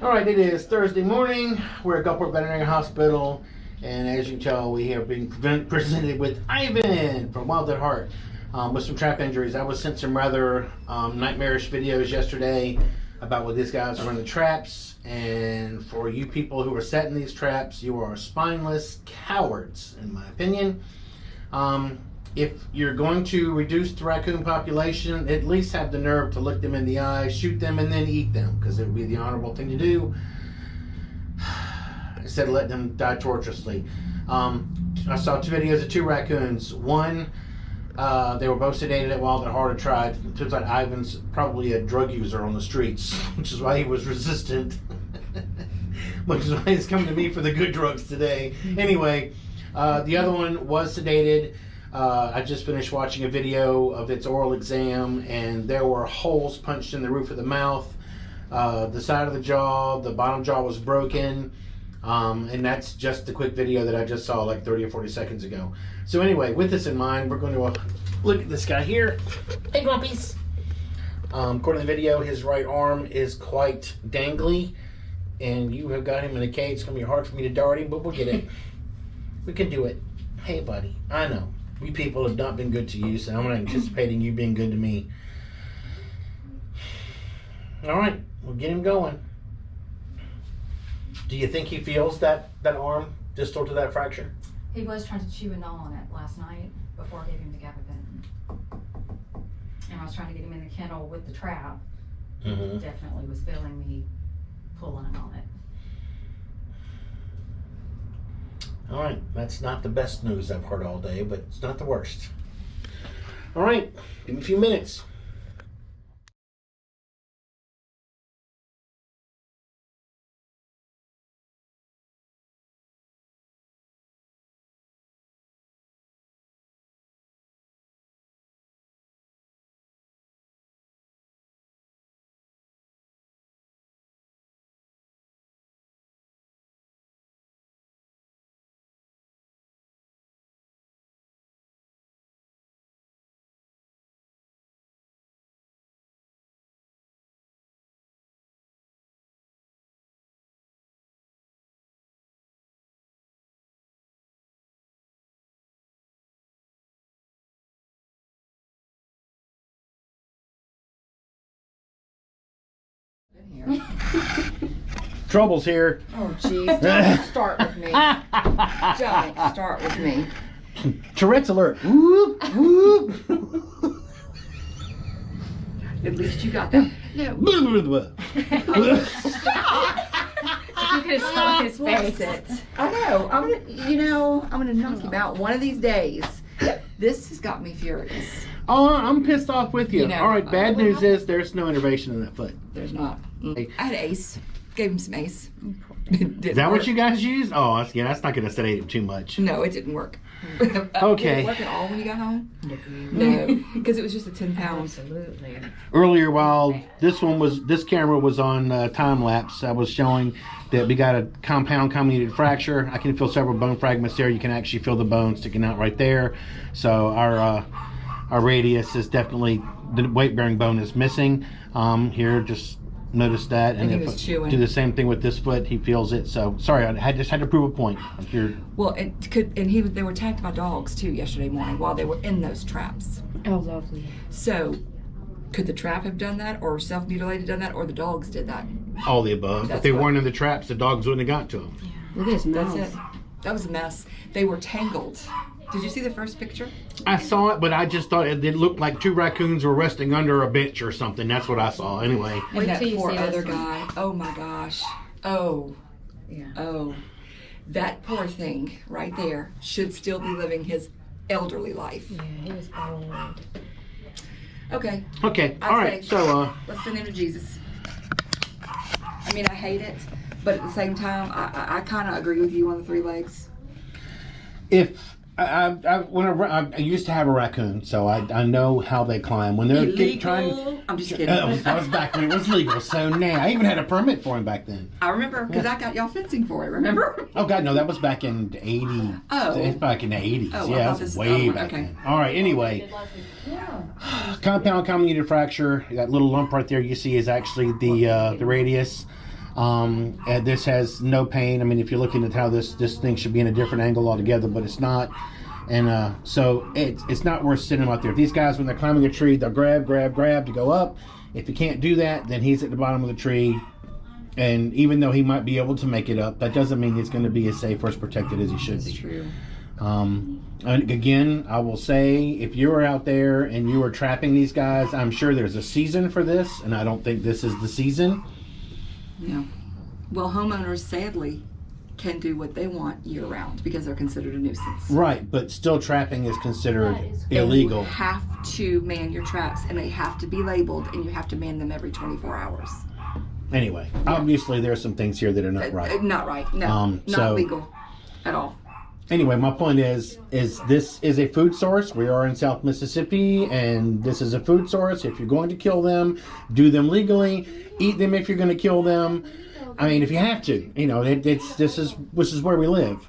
All right, it is Thursday morning. We're at Gulfport Veterinary Hospital, and as you can tell, we have been presented with Ivan from Wild at Heart with some trap injuries. I was sent some rather nightmarish videos yesterday about what these guys are in the traps, and for you people who are setting these traps, you are spineless cowards, in my opinion. If you're going to reduce the raccoon population, at least have the nerve to look them in the eye, shoot them, and then eat them, because it would be the honorable thing to do instead of letting them die torturously. I saw two videos of two raccoons. One, they were both sedated at Wild at Heart. Tried. It turns out Ivan's probably a drug user on the streets, which is why he was resistant, which is why he's coming to me for the good drugs today. Anyway, the other one was sedated. I just finished watching a video of its oral exam, and there were holes punched in the roof of the mouth, the side of the jaw, the bottom jaw was broken, and that's just the quick video that I just saw like 30 or 40 seconds ago. So anyway, with this in mind, we're going to look at this guy here. Hey, Grumpies! According to the video, his right arm is quite dangly, and you have got him in a cage. It's going to be hard for me to dart him, but we'll get it. We can do it. Hey, buddy, I know. We people have not been good to you, so I'm not anticipating you being good to me. All right, we'll get him going. Do you think he feels that arm distal to that fracture? He was trying to chew a gnaw on it last night before I gave him the gabapentin. And I was trying to get him in the kennel with the trap. Mm-hmm. Definitely was feeling me pulling on it. All right, that's not the best news I've heard all day, but it's not the worst. All right, give me a few minutes. Here. Trouble's here. Oh, jeez. Don't start with me. Don't start with me. Tourette's alert. Whoop, whoop. At least you got that. No. You could have saw his face. I know. I'm gonna knock him out one of these days. This has got me furious. Oh, I'm pissed off with you. You know, All right, bad news is there's no intervention in that foot. There's not. I had Ace. Gave him some Ace. Is that what you guys use? Oh, yeah, that's not going to sedate him too much. No, it didn't work. Okay. Did it work at all when you got home? No, because it was just a 10 pounds. Absolutely. Earlier, while this camera was on time lapse, I was showing that we got a compound comminuted fracture. I can feel several bone fragments there. You can actually feel the bone sticking out right there. So our radius is definitely, the weight-bearing bone is missing. Here, just notice that. And he if was chewing. do the same thing with this foot, he feels it. So sorry, I just had to prove a point. Well, they were attacked by dogs too yesterday morning while they were in those traps. Oh, lovely. So, could the trap have done that, or self-mutilated done that, or the dogs did that? All the above. If they weren't in the traps, the dogs wouldn't have got to them. Look at his mouth. That's it. That was a mess. They were tangled. Did you see the first picture? I saw it, but I just thought it looked like two raccoons were resting under a bench or something. That's what I saw. Anyway. And Wait that till you poor see other this guy. Oh my gosh. Oh. Yeah. Oh. That poor thing right there should still be living his elderly life. Yeah, he was old. Okay. Okay. All right. Say, So let's send him to Jesus. I mean, I hate it, but at the same time, I kind of agree with you on the 3 legs. if I used to have a raccoon, so I know how they climb. When they're Illegal? I'm just kidding. I was back when it was legal, so now I even had a permit for him back then. I remember because I got y'all fencing for it. Remember? Oh God, no, that was back in the '80s. Oh, it's back in the '80s. Oh, Yeah, that was way back then. All right. Anyway, compound comminuted fracture. That little lump right there you see is actually the radius. And this has no pain. I mean, if you're looking at how this thing should be in a different angle altogether, but it's not. And so it's not worth sitting him out there. If these guys, when they're climbing a tree, they'll grab to go up. If you can't do that, then he's at the bottom of the tree. And even though he might be able to make it up, that doesn't mean he's going to be as safe or as protected as he should be. That's true. And again, I will say, if you are out there and you are trapping these guys, I'm sure there's a season for this, and I don't think this is the season. Yeah. Well, homeowners, sadly, can do what they want year-round because they're considered a nuisance. Right, but still trapping is considered You illegal. have to man your traps, and they have to be labeled, and you have to man them every 24 hours. Anyway, obviously there are some things here that are not right. Not right. No, not legal at all. Anyway, my point is this is a food source. We are in South Mississippi, and this is a food source. If you're going to kill them, do them legally. Eat them if you're going to kill them. I mean, if you have to, you know, this is where we live.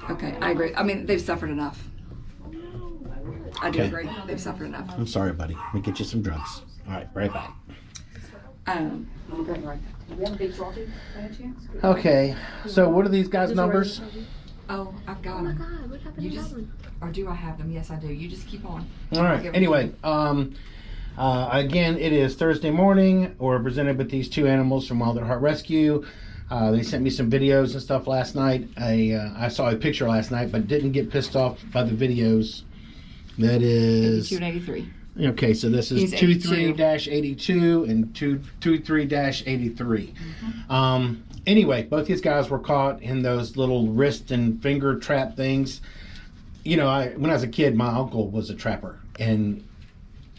Okay, I agree. I mean, they've suffered enough. I do Okay. agree. They've suffered enough. I'm sorry, buddy. Let me get you some drugs. All right, right back. I'm going right back. Do we have a big trophy by any chance? Okay, so what are these guys' numbers? Oh, I've got Oh my them. God, what happened You to just, that one? or do I have them? Yes, I do. You just keep on. All right. Anyway, again, it is Thursday morning. We're presented with these two animals from Wild at Heart Rescue. They sent me some videos and stuff last night. I saw a picture last night, but didn't get pissed off by the videos. That is 82 and 83. okay. So this is He's 82. 23-82 and 23-83. Anyway, both these guys were caught in those little wrist and finger trap things. You know, when I was a kid, my uncle was a trapper, and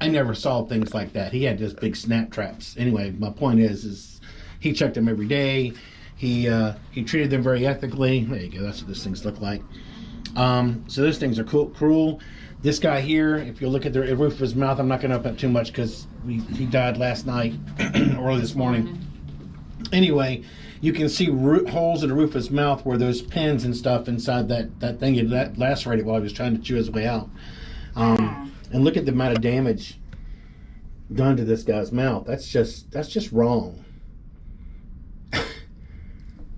I never saw things like that. He had just big snap traps. Anyway, my point is he checked them every day. He treated them very ethically. There you go. That's what these things look like. So those things are cruel. This guy here, if you look at the roof of his mouth, I'm not going to open up too much because he died last night, early this morning. Anyway, you can see holes in the roof of his mouth where those pins and stuff inside that thing that lacerated while he was trying to chew his way out. And look at the amount of damage done to this guy's mouth. That's just wrong.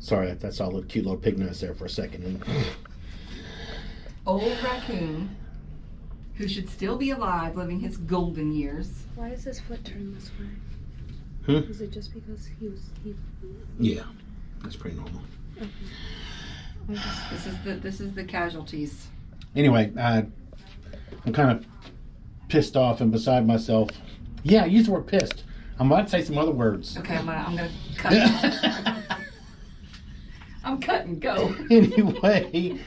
Sorry, that's all a cute little pig nose there for a second. Old raccoon, who should still be alive, living his golden years. Why is his foot turned this way? Hmm? Is it just because he? Yeah, that's pretty normal. Okay. This is the casualties. Anyway, I'm kind of pissed off and beside myself. Yeah, use the word pissed. I'm about to say some other words. Okay, I'm gonna cut. I'm cutting. Go. Anyway,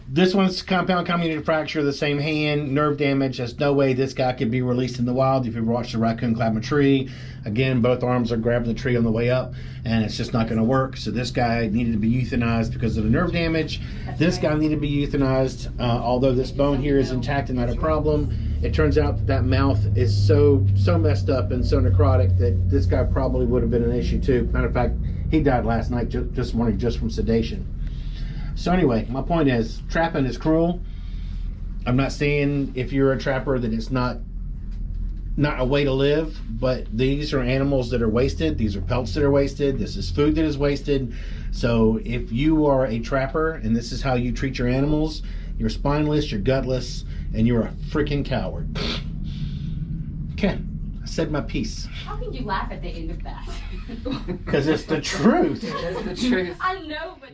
this one's compound comminuted fracture of the same hand, nerve damage. There's no way this guy could be released in the wild. If you've watched a raccoon climb a tree, again, both arms are grabbing the tree on the way up, and it's just not going to work. So this guy needed to be euthanized because of the nerve damage. This guy needed to be euthanized, although this bone here is intact and not a problem. It turns out that mouth is so messed up and so necrotic that this guy probably would have been an issue too. Matter of fact, he died last night, just morning, just from sedation. So anyway, my point is, trapping is cruel. I'm not saying if you're a trapper that it's not a way to live, but these are animals that are wasted. These are pelts that are wasted. This is food that is wasted. So if you are a trapper and this is how you treat your animals, you're spineless, you're gutless, and you're a freaking coward. Okay, I said my piece. How can you laugh at the end of that? Because it's the truth. That's the truth. I know, but.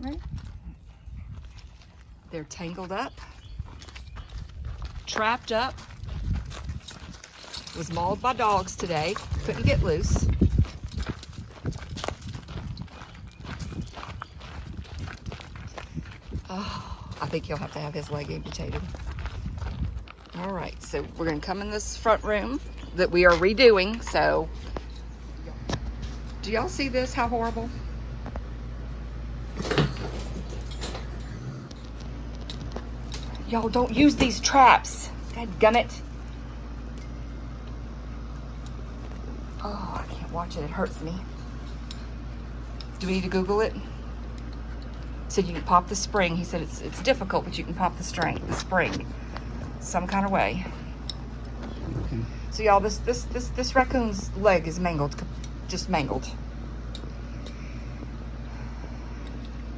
Right. They're tangled up, trapped up. Was mauled by dogs today. Couldn't get loose. Oh, I think he'll have to have his leg amputated. All right, so we're gonna come in this front room that we are redoing. So, do y'all see this? How horrible. Y'all don't use these traps. Dadgummit. Oh, I can't watch it. It hurts me. Do we need to Google it? Said you can pop the spring. He said it's difficult, but you can pop the spring. some kind of way. So y'all, this raccoon's leg is mangled, just mangled.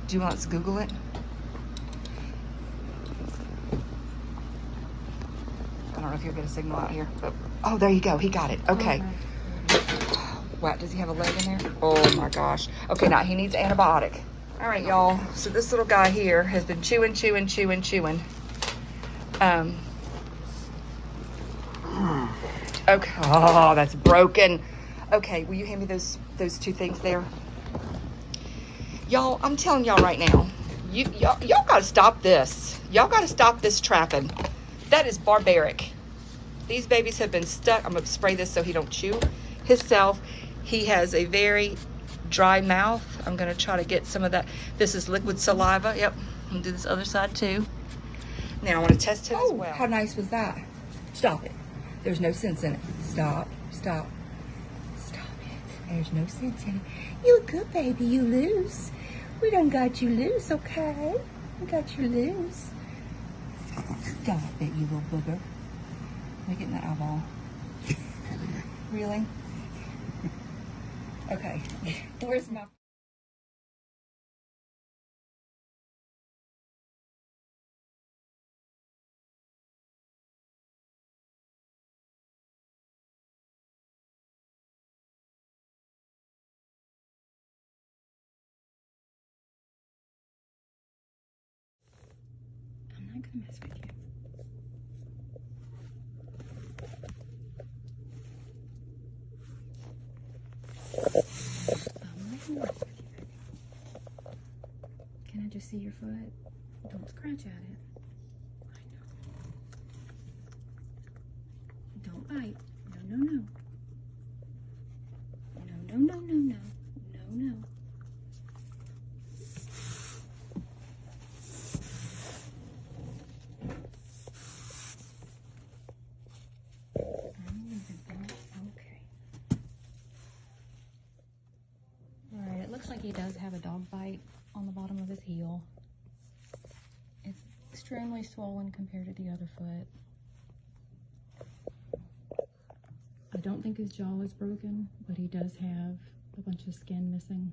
Do you want us to Google it? I don't know if you'll get a signal out here, but oh, there you go. He got it. Okay. What, does he have a leg in there? Oh my gosh. Okay, now he needs antibiotic. All right, y'all. So this little guy here has been chewing. Okay. Oh, that's broken. Okay, will you hand me those two things there? Y'all, I'm telling y'all right now, y'all gotta stop this. Y'all gotta stop this trapping. That is barbaric. These babies have been stuck. I'm gonna spray this so he don't chew himself. He has a very dry mouth. I'm gonna try to get some of that. This is liquid saliva. Yep, I'm gonna do this other side too. Now I wanna test him as well. How nice was that? Stop it. There's no sense in it. Stop. Stop it. There's no sense in it. You a good baby, you loose. We done got you loose, okay? We got you loose. Stop it, you little booger. Let me get in the eyeball. Really? Okay. Where's my... I'm not gonna mess with you. I'm not gonna mess with you, baby. Can I just see your foot? Don't scratch at it. I know. Don't bite. No, no, no. No, no, no, no, no. No, no. Okay. Alright, it looks like he does have a dog bite on the bottom of his heel. It's extremely swollen compared to the other foot. I don't think his jaw is broken, but he does have a bunch of skin missing.